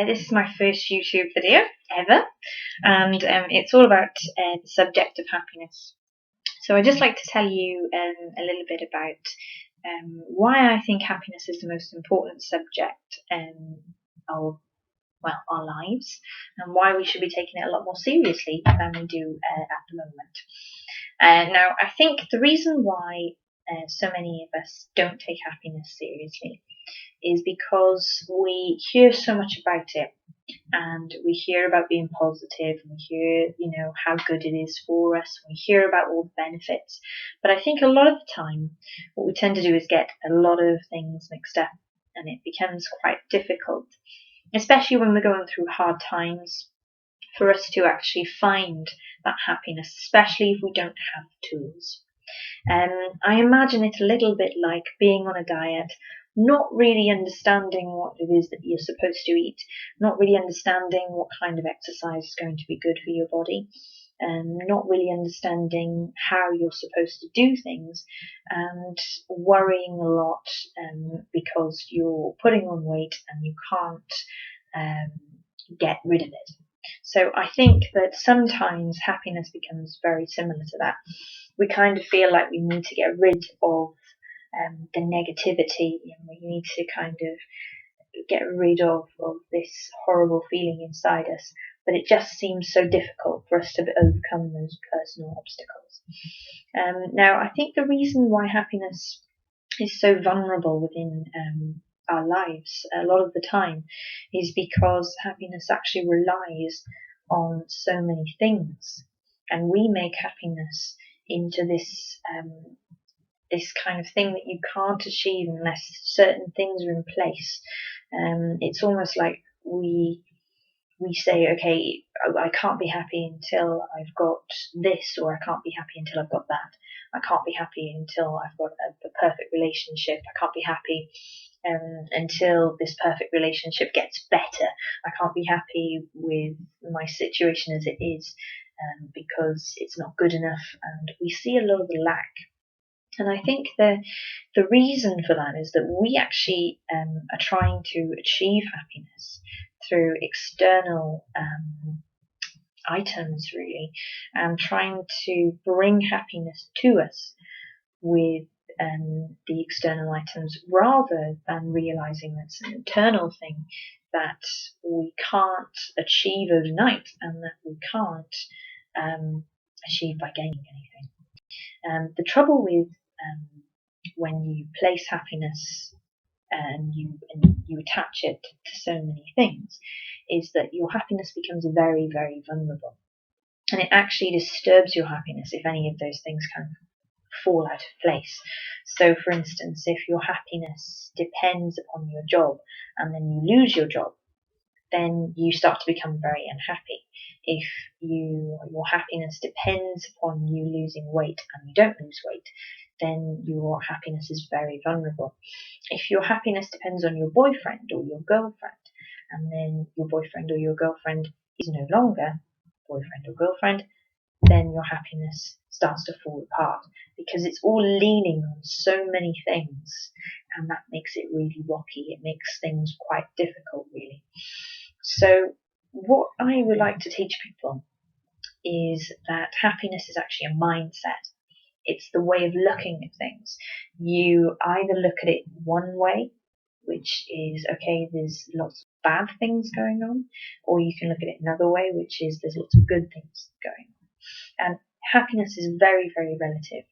This is my first YouTube video ever, and it's all about the subject of happiness. So I'd just like to tell you a little bit about why I think happiness is the most important subject of our lives, and why we should be taking it a lot more seriously than we do at the moment. Now, I think the reason why so many of us don't take happiness seriously is because we hear so much about it, and we hear about being positive, and we hear, how good it is for us, and we hear about all the benefits. But I think a lot of the time, what we tend to do is get a lot of things mixed up, and it becomes quite difficult, especially when we're going through hard times, for us to actually find that happiness, especially if we don't have tools. I imagine it a little bit like being on a diet, not really understanding what it is that you're supposed to eat, not really understanding what kind of exercise is going to be good for your body, not really understanding how you're supposed to do things, and worrying a lot because you're putting on weight and you can't get rid of it. So I think that sometimes happiness becomes very similar to that. We kind of feel like we need to get rid of the negativity, and we need to kind of get rid of this horrible feeling inside us, but it just seems so difficult for us to overcome those personal obstacles. Now, I think the reason why happiness is so vulnerable within our lives a lot of the time is because happiness actually relies on so many things, and we make happiness into this kind of thing that you can't achieve unless certain things are in place. It's almost like we say, okay, I can't be happy until I've got this, or I can't be happy until I've got that. I can't be happy until I've got a perfect relationship. I can't be happy until this perfect relationship gets better. I can't be happy with my situation as it is because it's not good enough, and we see a lot of the lack. And I think the reason for that is that we actually are trying to achieve happiness through external items, really, and trying to bring happiness to us with the external items, rather than realizing that it's an internal thing that we can't achieve overnight, and that we can't achieve by gaining anything. The trouble with when you place happiness and you attach it to so many things is that your happiness becomes very, very vulnerable, and it actually disturbs your happiness if any of those things kind of fall out of place. So, for instance, if your happiness depends upon your job and then you lose your job, then you start to become very unhappy. If your happiness depends upon you losing weight and you don't lose weight, then your happiness is very vulnerable. If your happiness depends on your boyfriend or your girlfriend, and then your boyfriend or your girlfriend is no longer boyfriend or girlfriend, then your happiness starts to fall apart, because it's all leaning on so many things, and that makes it really rocky. It makes things quite difficult, really. So what I would like to teach people is that happiness is actually a mindset. It's the way of looking at things. You either look at it one way, which is, okay, there's lots of bad things going on, or you can look at it another way, which is there's lots of good things going on. And happiness is very, very relative.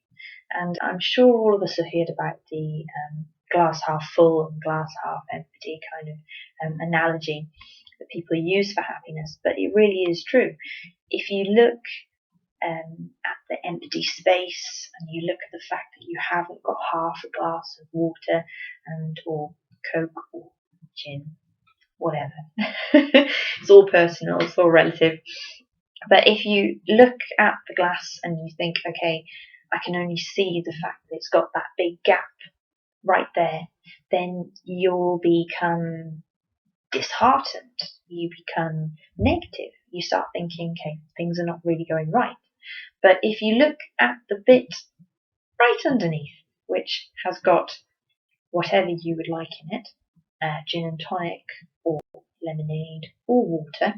And I'm sure all of us have heard about the glass half full and glass half empty kind of analogy that people use for happiness, but it really is true. If you look at the empty space, and you look at the fact that you haven't got half a glass of water or Coke or gin, whatever. It's all personal, it's all relative. But if you look at the glass and you think, okay, I can only see the fact that it's got that big gap right there, then you'll become disheartened. You become negative. You start thinking, okay, things are not really going right. But if you look at the bit right underneath, which has got whatever you would like in it, gin and tonic, or lemonade, or water.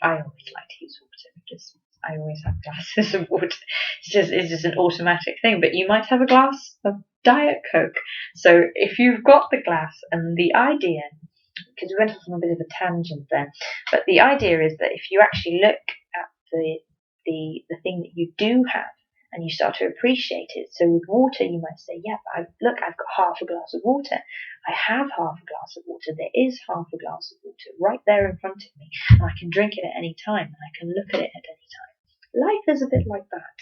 I always like to use water because I always have glasses of water. It's just an automatic thing. But you might have a glass of Diet Coke. So if you've got the glass, and the idea, because we went off on a bit of a tangent there, but the idea is that if you actually look at the thing that you do have, and you start to appreciate it. So with water, you might say, yeah, but look, I've got half a glass of water. I have half a glass of water. There is half a glass of water right there in front of me, and I can drink it at any time, and I can look at it at any time. Life is a bit like that.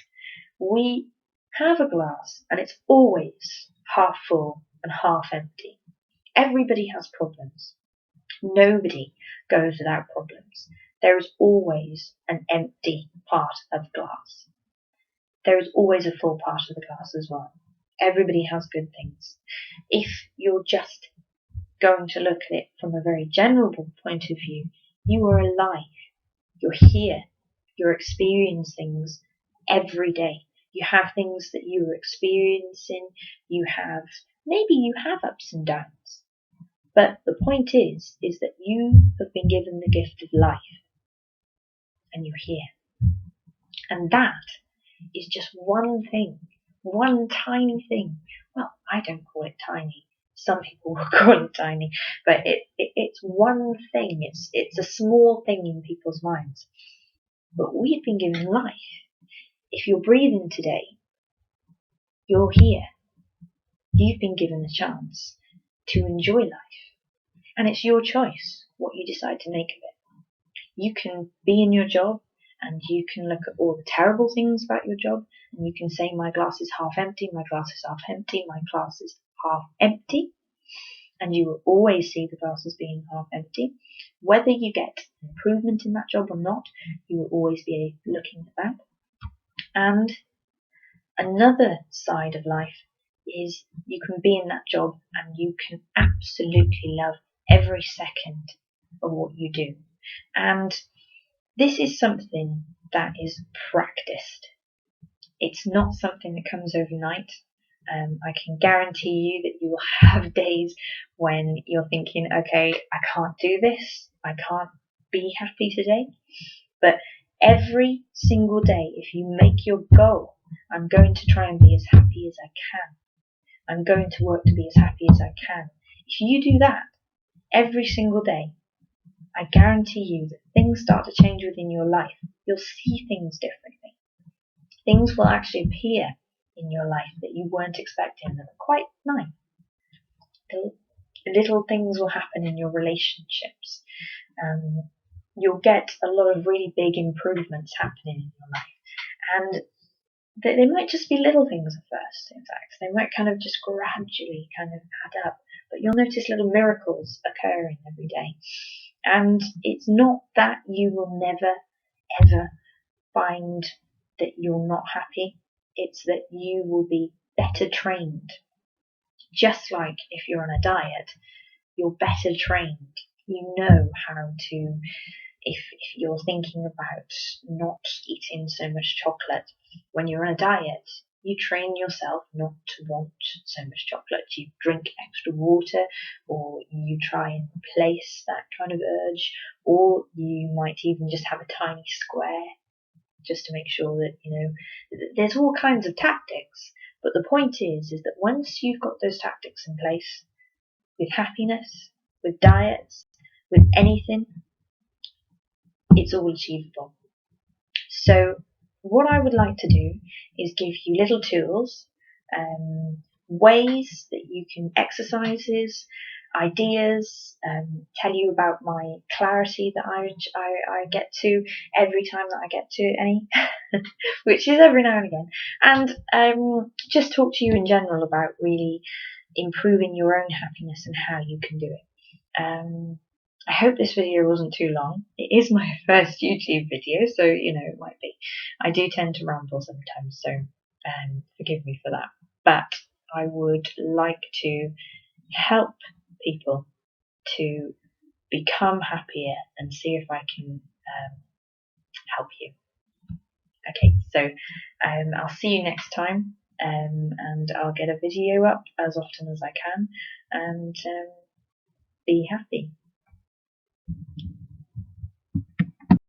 We have a glass, and it's always half full and half empty. Everybody has problems. Nobody goes without problems. There is always an empty part of glass. There is always a full part of the glass as well. Everybody has good things. If you're just going to look at it from a very general point of view, you are alive. You're here. You're experiencing things every day. You have things that you are experiencing. Maybe you have ups and downs. But the point is that you have been given the gift of life. And you're here. And that is just one thing, one tiny thing. Well, I don't call it tiny. Some people will call it tiny, but it's one thing. It's a small thing in people's minds. But we've been given life. If you're breathing today, you're here. You've been given a chance to enjoy life. And it's your choice what you decide to make of it. You can be in your job, and you can look at all the terrible things about your job, and you can say, my glass is half empty, my glass is half empty, my glass is half empty. And you will always see the glass as being half empty. Whether you get improvement in that job or not, you will always be looking at that. And another side of life is you can be in that job and you can absolutely love every second of what you do. And this is something that is practiced. It's not something that comes overnight. I can guarantee you that you will have days when you're thinking, okay, I can't do this. I can't be happy today. But every single day, if you make your goal, I'm going to try and be as happy as I can. I'm going to work to be as happy as I can. If you do that every single day, I guarantee you that things start to change within your life. You'll see things differently. Things will actually appear in your life that you weren't expecting that are quite nice. Little things will happen in your relationships. You'll get a lot of really big improvements happening in your life. And they might just be little things at first, in fact. They might kind of just gradually kind of add up. But you'll notice little miracles occurring every day. And it's not that you will never, ever find that you're not happy. It's that you will be better trained. Just like if you're on a diet, you're better trained. You know how to, if you're thinking about not eating so much chocolate, when you're on a diet, you train yourself not to want so much chocolate. You drink extra water, or you try and replace that kind of urge, or you might even just have a tiny square just to make sure that, there's all kinds of tactics. But the point is that once you've got those tactics in place, with happiness, with diets, with anything, it's all achievable. So what I would like to do is give you little tools, ways that you can, exercises, ideas, tell you about my clarity that I get to every time that I get to any, which is every now and again, and just talk to you in general about really improving your own happiness and how you can do it. I hope this video wasn't too long. It is my first YouTube video, so it might be. I do tend to ramble sometimes, so forgive me for that. But I would like to help people to become happier and see if I can help you. Okay, so I'll see you next time, and I'll get a video up as often as I can, and be happy.